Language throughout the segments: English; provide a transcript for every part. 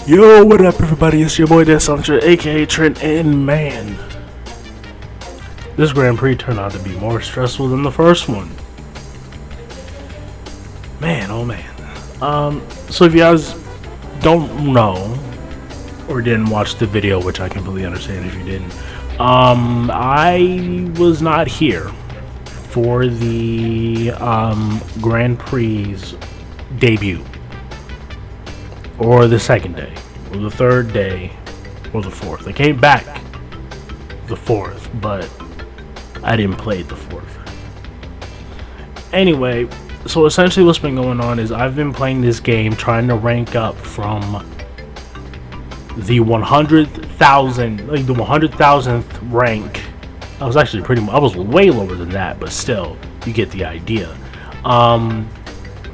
Yo, what up everybody, it's your boy Desantra, aka Trent, and man, this Grand Prix turned out to be more stressful than the first one. Man, oh man. So if you guys don't know, or didn't watch the video, which I completely understand if you didn't, I was not here for the Grand Prix debut, or the second day, or the third day, or the fourth. I came back the fourth, but I didn't play the fourth. Anyway, so essentially what's been going on is I've been playing this game trying to rank up from the 100,000, like the 100,000th rank. I was actually I was way lower than that, but still, you get the idea.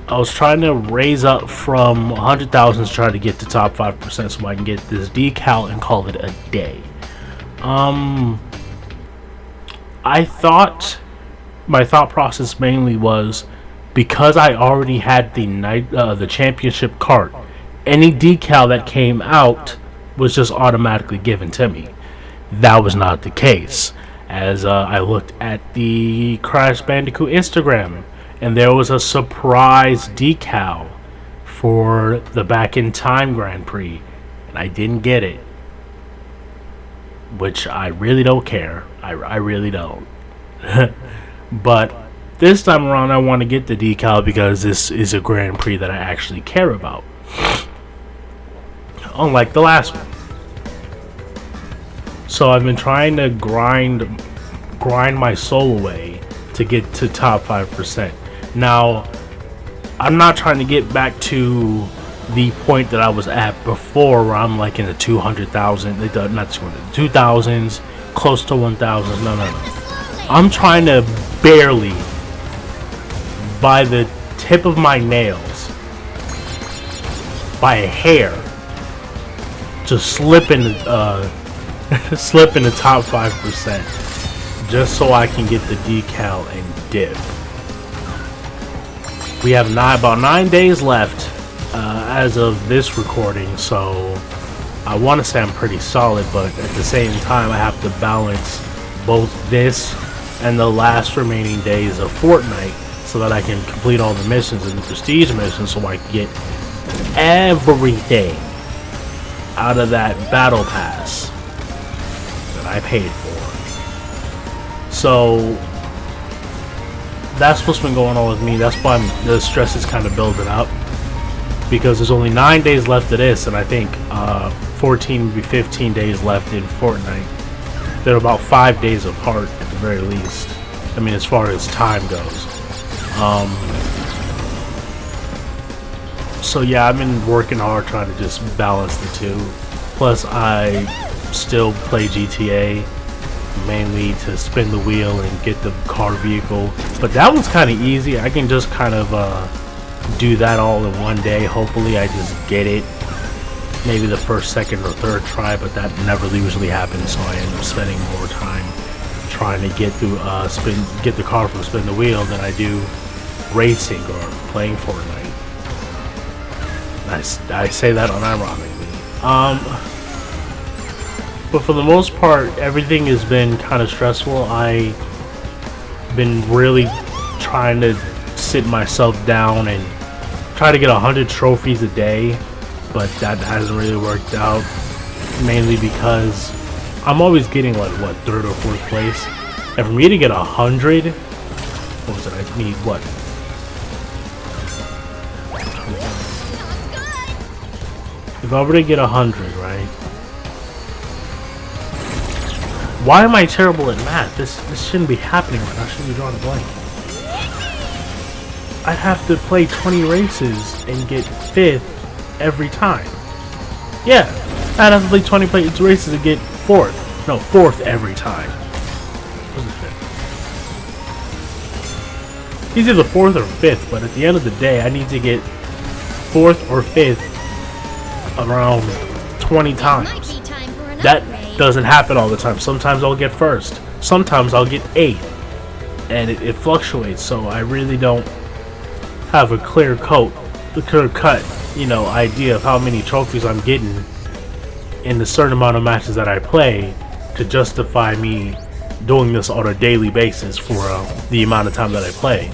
I was trying to raise up from 100,000 to try to get to top 5% so I can get this decal and call it a day. My thought process mainly was, because I already had the championship cart, any decal that came out was just automatically given to me. That was not the case, as I looked at the Crash Bandicoot Instagram, and there was a surprise decal for the Back in Time Grand Prix, and I didn't get it, which I really don't care. I really don't. But this time around I want to get the decal because this is a Grand Prix that I actually care about, unlike the last one. So I've been trying to grind my soul away to get to top 5%. Now, I'm not trying to get back to the point that I was at before, where I'm like in the 200,000, not 200, 2,000s, close to 1,000s. No. I'm trying to barely, by the tip of my nails, by a hair, just slip in the top 5%, just so I can get the decal and dip. We have about 9 days left as of this recording, so I want to say I'm pretty solid, but at the same time I have to balance both this and the last remaining days of Fortnite so that I can complete all the missions and the prestige missions, so I can get everything out of that battle pass that I paid for. So that's what's been going on with me. That's why the stress is kind of building up, because there's only 9 days left of this, and I think 14 maybe 15 days left in Fortnite. They're about 5 days apart at the very least, I mean, as far as time goes. So yeah, I've been working hard trying to just balance the two. Plus I still play GTA mainly to spin the wheel and get the car vehicle, but that one's kind of easy. I can just kind of do that all in one day. Hopefully I just get it maybe the first, second, or third try, but that never usually happens, so I end up spending more time trying to get through get the car from spin the wheel than I do racing or playing Fortnite. I say that unironically. But for the most part, everything has been kind of stressful. I've been really trying to sit myself down and try to get 100 trophies a day, but that hasn't really worked out, mainly because I'm always getting like, what, third or fourth place, and for me to get 100, what was it, I need what, if I were to get 100, right? Why am I terrible at math? This shouldn't be happening right now. I shouldn't be drawing a blank. I'd have to play 20 races and get 5th every time. Yeah, I'd have to play 20 races and get 4th. No, 4th every time. What's the 5th? It's either 4th or 5th, but at the end of the day, I need to get 4th or 5th around 20 times. That doesn't happen all the time. Sometimes I'll get 1st, sometimes I'll get 8th, and it fluctuates, so I really don't have a clear cut idea of how many trophies I'm getting in the certain amount of matches that I play to justify me doing this on a daily basis for the amount of time that I play.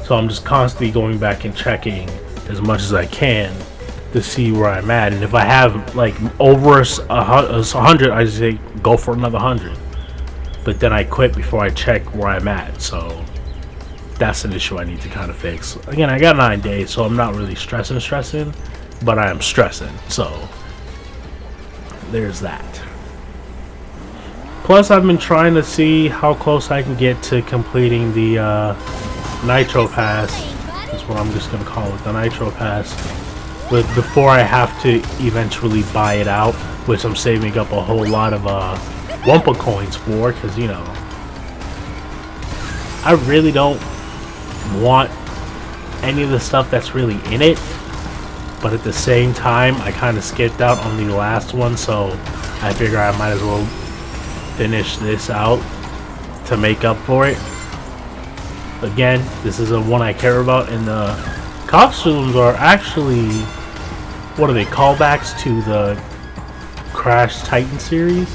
So I'm just constantly going back and checking as much as I can to see where I'm at, and if I have like over 100, I just say go for another 100, but then I quit before I check where I'm at. So that's an issue I need to kind of fix. Again, I got 9 days, so I'm not really stressing, but I am stressing, so there's that. Plus, I've been trying to see how close I can get to completing the Nitro Pass. That's what I'm just gonna call it, the Nitro Pass. But before I have to eventually buy it out, which I'm saving up a whole lot of Wumpa coins for, because I really don't want any of the stuff that's really in it. But at the same time, I kind of skipped out on the last one, so I figure I might as well finish this out to make up for it. Again, this is a one I care about, and the costumes are actually, what are they, callbacks to the Crash Titan series?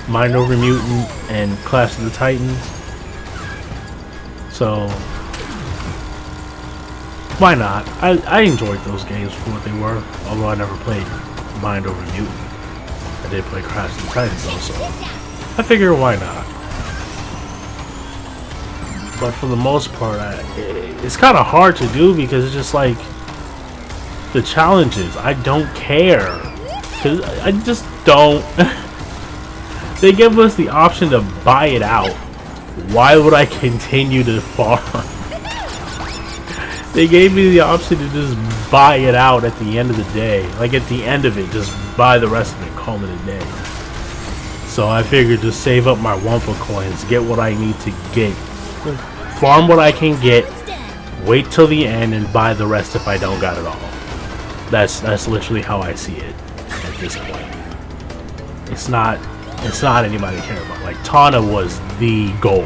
Mind Over Mutant and Clash of the Titans. So why not? I enjoyed those games for what they were, although I never played Mind Over Mutant. I did play Crash of the Titans also. I figure why not? But for the most part, it's kind of hard to do because it's just like the challenges. I don't care. Cause I just don't. They give us the option to buy it out. Why would I continue to farm? They gave me the option to just buy it out at the end of the day. Like at the end of it, just buy the rest of it, call it a day. So I figured just save up my Wumpa coins, get what I need to get, farm what I can get, wait till the end and buy the rest if I don't got it all. That's literally how I see it at this point. It's not anybody care about. Like Tana was the goal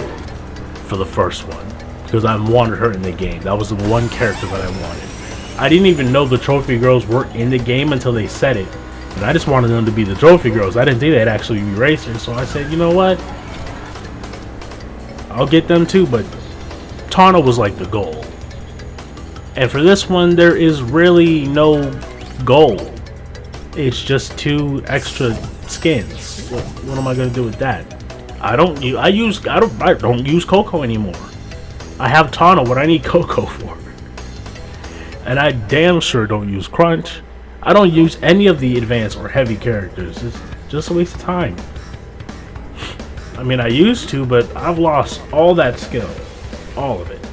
for the first one because I wanted her in the game. That was the one character that I wanted. I didn't even know the trophy girls were in the game until they said it, and I just wanted them to be the trophy girls. I didn't think they'd actually be racers, so I said, you know what, I'll get them too. But Tana was like the goal, and for this one there is really no goal. It's just 2 extra skins. What am I gonna do with that? I don't use Coco anymore. I have Tana. What I need Coco for? And I damn sure don't use Crunch. I don't use any of the advanced or heavy characters. It's just a waste of time. I mean, I used to, but I've lost all that skill, all of it.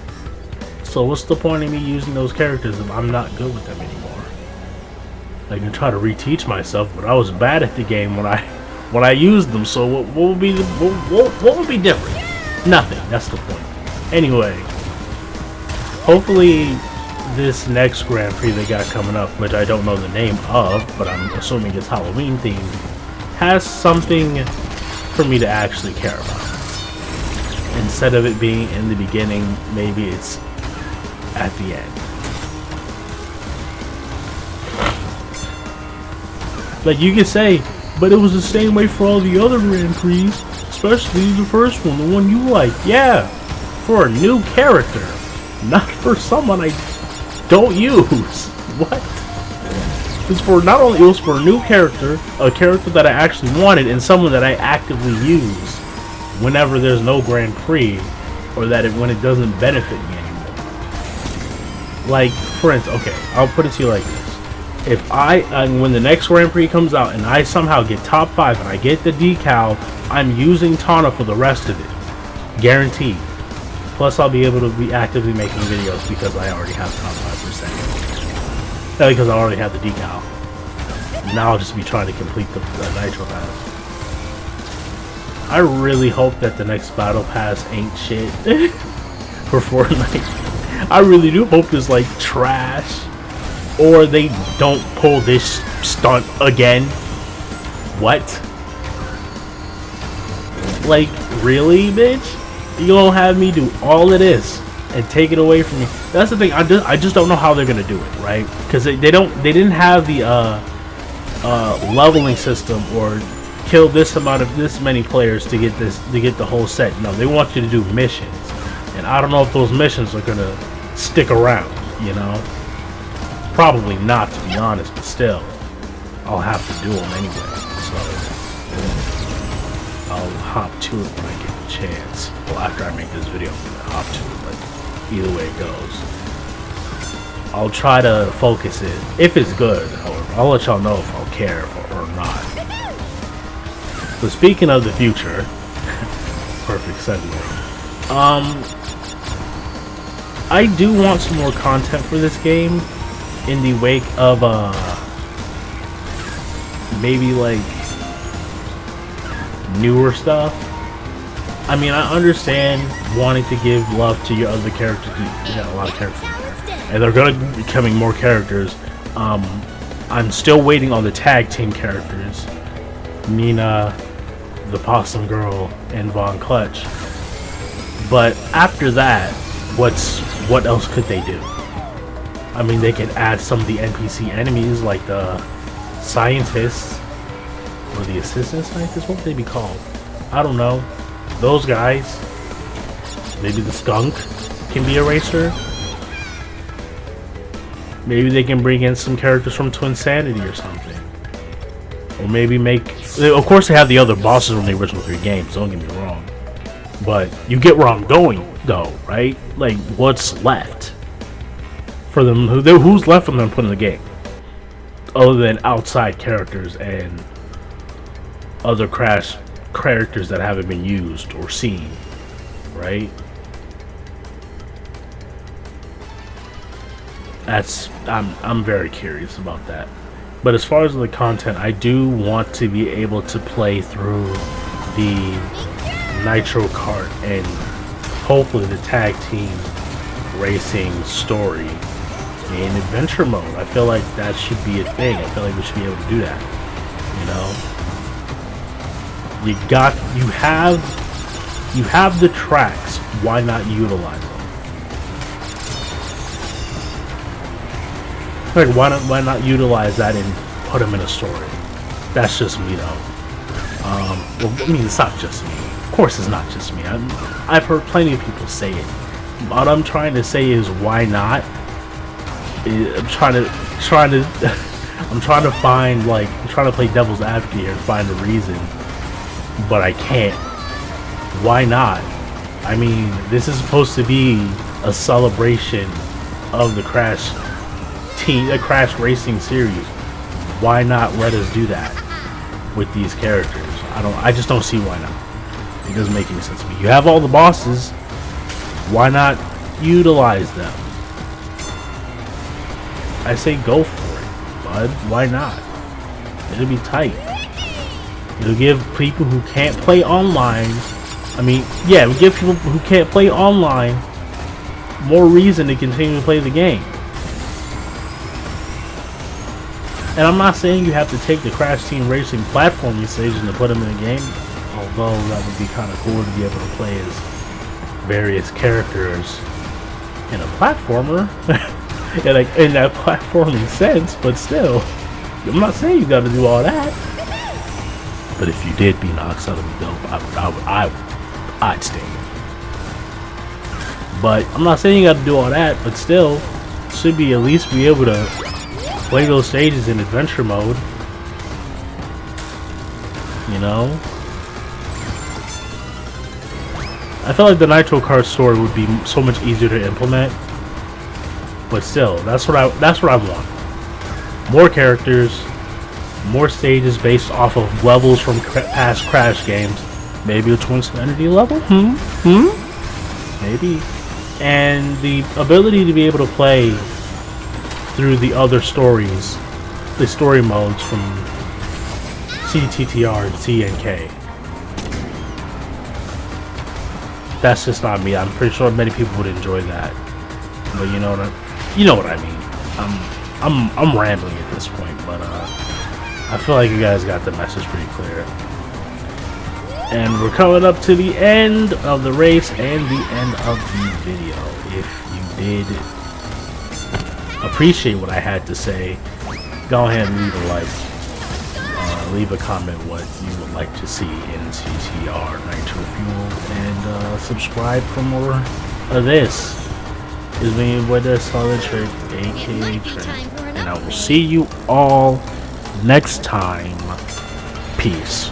So what's the point of me using those characters if I'm not good with them anymore? I can try to reteach myself, but I was bad at the game when I used them. So what would be different? Nothing. That's the point. Anyway, hopefully this next Grand Prix they got coming up, which I don't know the name of, but I'm assuming it's Halloween themed, has something for me to actually care about. Instead of it being in the beginning, maybe it's at the end. Like you could say, but it was the same way for all the other Grand Prix, especially the first one, the one you like. Yeah, for a new character, not for someone I don't use. What? It was for it was for a new character, a character that I actually wanted, and someone that I actively use whenever there's no Grand Prix, or when it doesn't benefit me anymore. Like, for instance, okay, I'll put it to you like this. If when the next Grand Prix comes out and I somehow get top 5 and I get the decal, I'm using Tana for the rest of it. Guaranteed. Plus I'll be able to be actively making videos because I already have top 5%. Not because I already have the decal. Now I'll just be trying to complete the Nitro Pass. I really hope that the next Battle Pass ain't shit for Fortnite. I really do hope it's like trash. Or they don't pull this stunt again. What? Like, really, bitch? You gonna have me do all of this and take it away from me? That's the thing. I just don't know how they're gonna do it, right? Because they didn't have the leveling system or kill this many players to get the whole set. No, they want you to do missions, and I don't know if those missions are gonna stick around. You know, probably not, to be honest. But still, I'll have to do them anyway. So I'll hop to it when I get the chance. Well, after I make this video, I'm gonna hop to it. But either way it goes, I'll try to focus it. If it's good, however, I'll let y'all know if I'll care or not. But speaking of the future, perfect segue. I do want some more content for this game in the wake of maybe like newer stuff. I mean, I understand wanting to give love to your other characters. You got a lot of characters, and they're gonna be becoming more characters. I'm still waiting on the tag team characters, Nina, the Possum Girl, and Von Clutch. But after that, what else could they do? I mean, they could add some of the NPC enemies, like the scientists or the assistant scientists. What would they be called? I don't know. Those guys. Maybe the skunk can be a racer. Maybe they can bring in some characters from Twinsanity or something. Or maybe make... Of course they have the other bosses from the original 3 games, don't get me wrong. But you get where I'm going, though, right? Like, what's left for them? Who's left for them to put in the game? Other than outside characters and other Crash characters that haven't been used or seen, right? I'm very curious about that. But as far as the content, I do want to be able to play through the Nitro Kart and hopefully the tag team racing story in adventure mode. I feel like that should be a thing. I feel like we should be able to do that. You know, you have the tracks. Why not utilize them? Like, why not utilize that and put them in a story? That's just me, though. Well, I mean, it's not just me. Of course, it's not just me. I've heard plenty of people say it. What I'm trying to say is, why not? I'm trying to find, like, I'm trying to play devil's advocate here and find a reason, but I can't. Why not? I mean, this is supposed to be a celebration of the Crash racing series. Why not let us do that with these characters? I just don't see why not. It doesn't make any sense to me. You have all the bosses. Why not utilize them? I say go for it, bud. Why not? It'll be tight. It'll give people who can't play online, I mean, yeah, we give people who can't play online more reason to continue to play the game. And I'm not saying you have to take the Crash Team Racing platforming stages and put them in the game, although that would be kind of cool to be able to play as various characters in a platformer in that platforming sense. But still, I'm not saying you got to do all that. But if you did, be Nox, that would be dope. I'd stay. But I'm not saying you got to do all that. But still, should be at least be able to play those stages in adventure mode, you know. I feel like the Nitro Kart story would be so much easier to implement, but still, that's what I want. More characters, more stages based off of levels from past Crash games. Maybe a Twinsanity level, maybe, and the ability to be able to play through the other stories, the story modes from CTR and CNK. That's just not me. I'm pretty sure many people would enjoy that. But you know what I mean. I'm rambling at this point, but I feel like you guys got the message pretty clear. And we're coming up to the end of the race and the end of the video. If you did appreciate what I had to say, go ahead and leave a like, leave a comment what you would like to see in CTR Nitro Fueled, and subscribe for more of this. Is me with a solid trick, aka Trent, and I will see you all next time. Peace.